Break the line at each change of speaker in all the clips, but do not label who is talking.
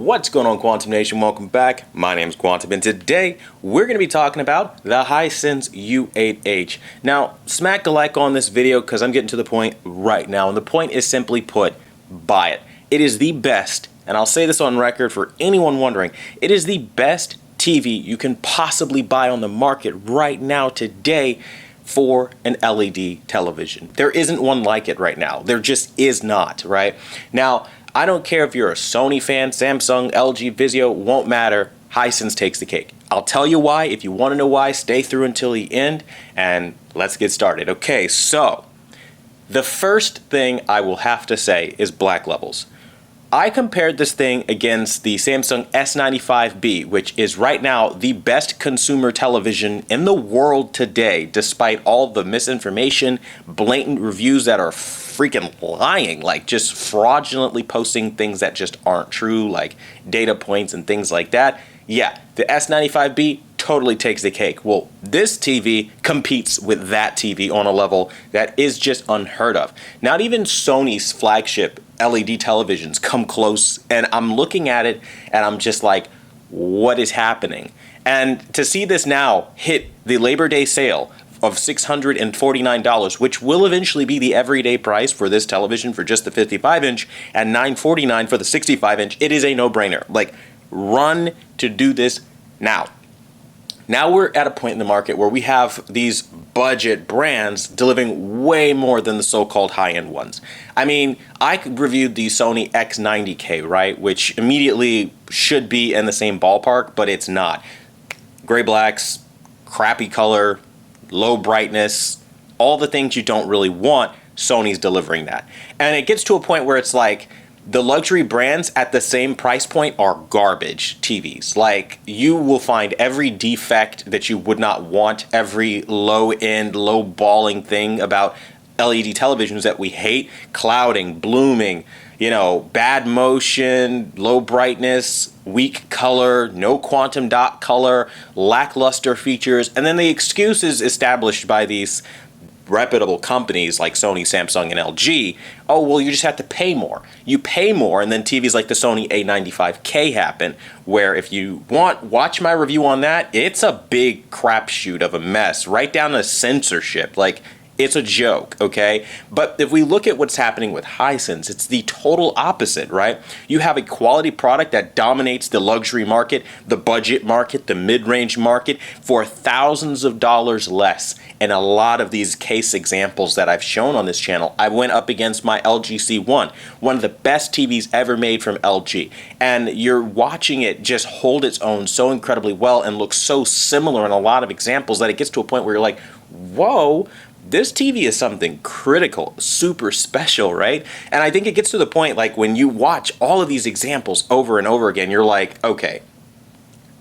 What's going on, Quantum Nation? Welcome back. My name is Quantum, and today we're going to be talking about the Hisense U8H. Now, smack a like on this video because I'm getting to the point right now, and the point is simply put, buy it. It is the best, and I'll say this on record for anyone wondering, it is the best TV you can possibly buy on the market right now today for an LED television. There isn't one like it right now. There just is not, right? Now, I don't care if you're a Sony fan, Samsung, LG, Vizio, won't matter. Hisense takes the cake. I'll tell you why. If you want to know why, stay through until the end, and let's get started. Okay, so the first thing I will have to say is black levels. I compared this thing against the Samsung S95B, which is right now the best consumer television in the world today, despite all the misinformation, blatant reviews that are freaking lying, like just fraudulently posting things that just aren't true, like data points and things like that. Yeah, the S95B totally takes the cake. Well, this TV competes with that TV on a level that is just unheard of. Not even Sony's flagship LED televisions come close, and I'm looking at it and I'm just like, what is happening? And to see this now hit the Labor Day sale of $649, which will eventually be the everyday price for this television for just the 55-inch and $949 for the 65-inch, it is a no-brainer. Like, run to do this now. Now we're at a point in the market where we have these budget brands delivering way more than the so-called high-end ones. I mean, I reviewed the Sony X90K, right, which immediately should be in the same ballpark, but it's not. Gray blacks, crappy color, low brightness, all the things you don't really want, Sony's delivering that. And it gets to a point where it's like, the luxury brands at the same price point are garbage TVs. Like, you will find every defect that you would not want, every low-end, low-balling thing about LED televisions that we hate. Clouding, blooming, you know, bad motion, low brightness, weak color, no quantum dot color, lackluster features, and then the excuses established by these reputable companies like Sony, Samsung, and LG, oh, well, you just have to pay more. You pay more, and then TVs like the Sony A95K happen, where if you watch my review on that, it's a big crapshoot of a mess, right down to censorship. Like, it's a joke, okay? But if we look at what's happening with Hisense, it's the total opposite, right? You have a quality product that dominates the luxury market, the budget market, the mid-range market for thousands of dollars less. And a lot of these case examples that I've shown on this channel, I went up against my LG C1, one of the best TVs ever made from LG. And you're watching it just hold its own so incredibly well and look so similar in a lot of examples that it gets to a point where you're like, whoa, this TV is something critical, super special, right? And I think it gets to the point, like, when you watch all of these examples over and over again, you're like, okay,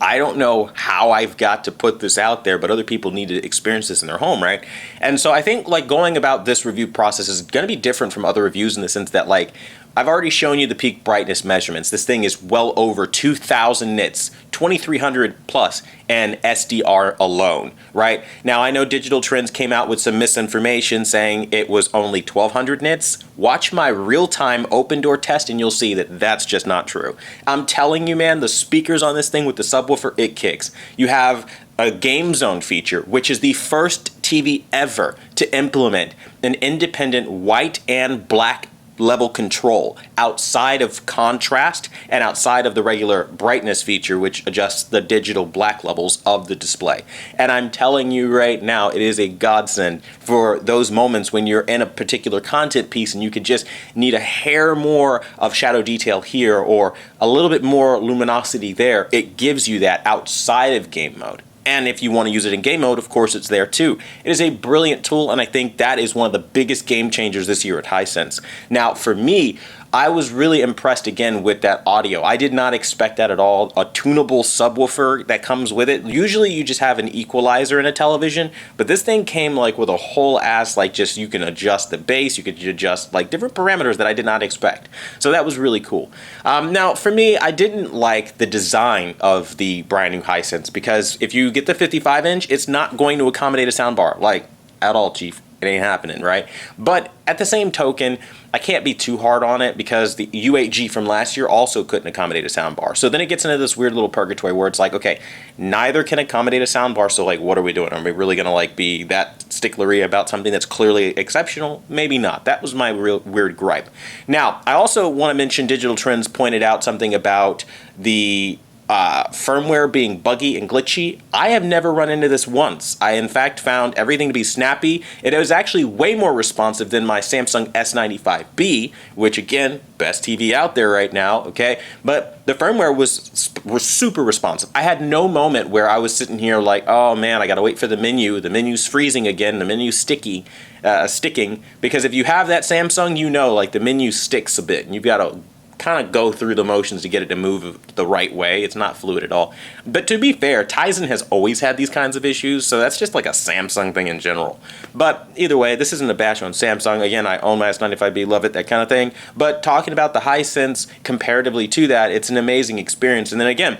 I don't know how I've got to put this out there, but other people need to experience this in their home, right? And so I think, like, going about this review process is going to be different from other reviews in the sense that, like, I've already shown you the peak brightness measurements. This thing is well over 2,000 nits, 2,300 plus, and SDR alone, right? Now, I know Digital Trends came out with some misinformation saying it was only 1,200 nits. Watch my real-time open door test and you'll see that that's just not true. I'm telling you, man, the speakers on this thing with the subwoofer, it kicks. You have a game zone feature, which is the first TV ever to implement an independent white and black level control outside of contrast and outside of the regular brightness feature, which adjusts the digital black levels of the display. And I'm telling you right now, it is a godsend for those moments when you're in a particular content piece and you could just need a hair more of shadow detail here or a little bit more luminosity there. It gives you that outside of game mode. And if you want to use it in game mode, of course, it's there too. It is a brilliant tool, and I think that is one of the biggest game changers this year at Hisense. Now, for me, I was really impressed again with that audio. I did not expect that at all. A tunable subwoofer that comes with it. Usually you just have an equalizer in a television, but this thing came like with a whole ass, like, just you can adjust the bass, you could adjust like different parameters that I did not expect. So that was really cool. Now for me, I didn't like the design of the brand new Hisense because if you get the 55-inch, it's not going to accommodate a soundbar, like, at all, Chief. It ain't happening, right? But at the same token, I can't be too hard on it because the U8G from last year also couldn't accommodate a soundbar. So then it gets into this weird little purgatory where it's like, okay, neither can accommodate a soundbar, so like, what are we doing? Are we really gonna like be that sticklery about something that's clearly exceptional? Maybe not. That was my real weird gripe. Now, I also want to mention Digital Trends pointed out something about the firmware being buggy and glitchy. I have never run into this once. I in fact found everything to be snappy. It was actually way more responsive than my Samsung S95B, which again, best TV out there right now, okay? But the firmware was super responsive. I had no moment where I was sitting here like, oh man, I gotta wait for the menu. The menu's freezing again, the menu's sticking, because if you have that Samsung, you know like the menu sticks a bit and you've gotta kind of go through the motions to get it to move the right way. It's not fluid at all. But to be fair, Tizen has always had these kinds of issues, so that's just like a Samsung thing in general. But either way, this isn't a bash on Samsung. Again, I own my S95B, love it, that kind of thing. But talking about the Hisense comparatively to that, it's an amazing experience. And then again,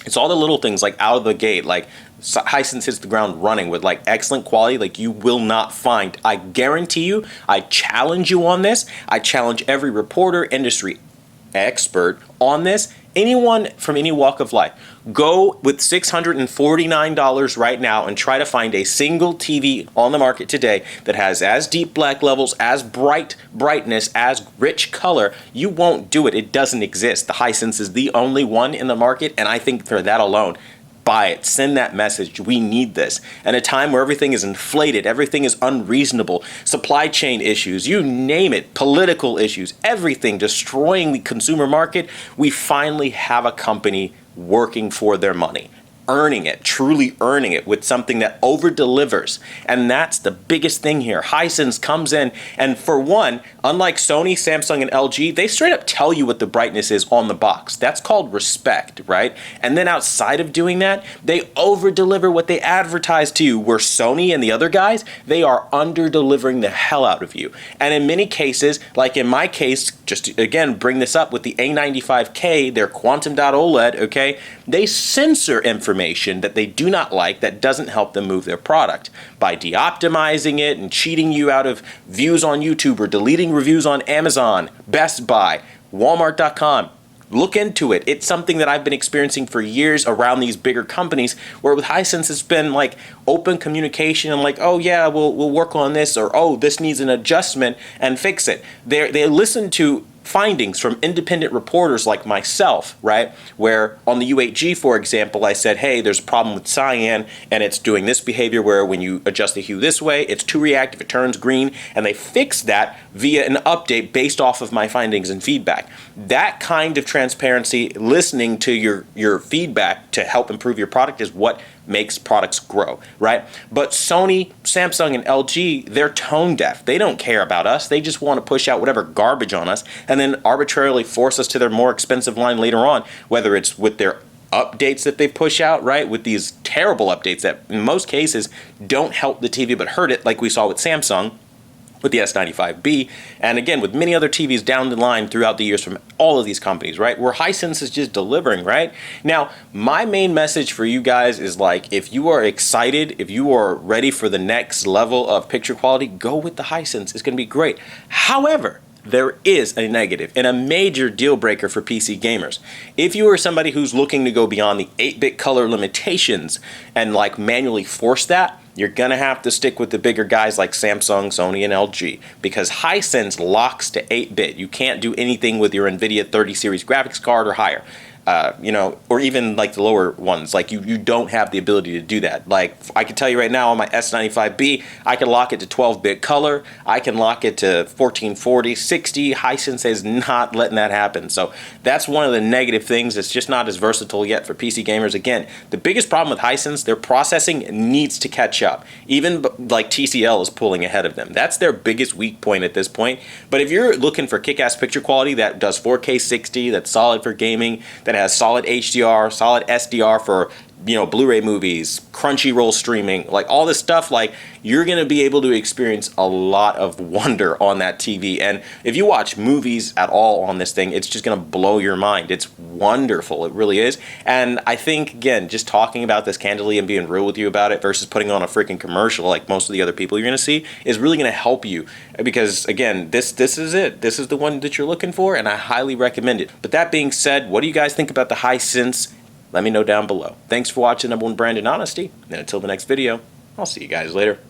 it's all the little things like out of the gate, like Hisense hits the ground running with like excellent quality like you will not find. I guarantee you, I challenge you on this. I challenge every reporter, industry expert on this, anyone from any walk of life, go with $649 right now and try to find a single TV on the market today that has as deep black levels, as brightness, as rich color. You won't do it. It doesn't exist. The Hisense is the only one in the market, and I think for that alone, buy it. Send that message. We need this. At a time where everything is inflated, everything is unreasonable, supply chain issues, you name it, political issues, everything destroying the consumer market, we finally have a company working for their money, earning it, truly earning it with something that over delivers. And that's the biggest thing here. Hisense comes in and for one, unlike Sony, Samsung, and LG, they straight up tell you what the brightness is on the box. That's called respect, right? And then outside of doing that, they over deliver what they advertise to you, where Sony and the other guys, they are under delivering the hell out of you. And in many cases, like in my case, just to, again, bring this up with the A95K, their Quantum Dot OLED, okay, they censor information that they do not like that doesn't help them move their product by de-optimizing it and cheating you out of views on YouTube or deleting reviews on Amazon, Best Buy, Walmart.com. Look into it. It's something that I've been experiencing for years around these bigger companies, where with Hisense it's been like open communication and like, oh yeah, we'll work on this, or oh, this needs an adjustment and fix it. They listen to findings from independent reporters like myself, right? Where on the U8G, for example, I said, hey, there's a problem with cyan and it's doing this behavior where when you adjust the hue this way, it's too reactive, it turns green, and they fixed that via an update based off of my findings and feedback. That kind of transparency, listening to your feedback to help improve your product, is what makes products grow, right? But Sony, Samsung, and LG, they're tone deaf. They don't care about us. They just want to push out whatever garbage on us and then arbitrarily force us to their more expensive line later on, whether it's with their updates that they push out, right? With these terrible updates that in most cases don't help the TV but hurt it, like we saw with Samsung with the S95B, and again with many other TVs down the line throughout the years from all of these companies, right? Where Hisense is just delivering, right? Now, my main message for you guys is like, if you are excited, if you are ready for the next level of picture quality, go with the Hisense. It's going to be great. However, there is a negative and a major deal breaker for PC gamers. If you are somebody who's looking to go beyond the 8-bit color limitations and like manually force that, you're gonna have to stick with the bigger guys like Samsung, Sony, and LG, because Hisense locks to 8-bit. You can't do anything with your NVIDIA 30 series graphics card or higher. You know, or even like the lower ones, like you don't have the ability to do that. Like I can tell you right now on my S95B, I can lock it to 12-bit color, I can lock it to 1440, 60. Hisense is not letting that happen. So that's one of the negative things. It's just not as versatile yet for PC gamers. Again, the biggest problem with Hisense, their processing needs to catch up. Even like TCL is pulling ahead of them. That's their biggest weak point at this point. But if you're looking for kick-ass picture quality that does 4K 60, that's solid for gaming, that has solid HDR, solid SDR for Blu-ray movies, Crunchyroll streaming, like all this stuff, like you're going to be able to experience a lot of wonder on that TV. And if you watch movies at all on this thing, it's just going to blow your mind. It's wonderful. It really is. And I think, again, just talking about this candidly and being real with you about it versus putting on a freaking commercial like most of the other people you're going to see is really going to help you. Because, again, this is it. This is the one that you're looking for, and I highly recommend it. But that being said, what do you guys think about the Hisense? Let me know down below. Thanks for watching #1 Brand in Honesty, and until the next video, I'll see you guys later.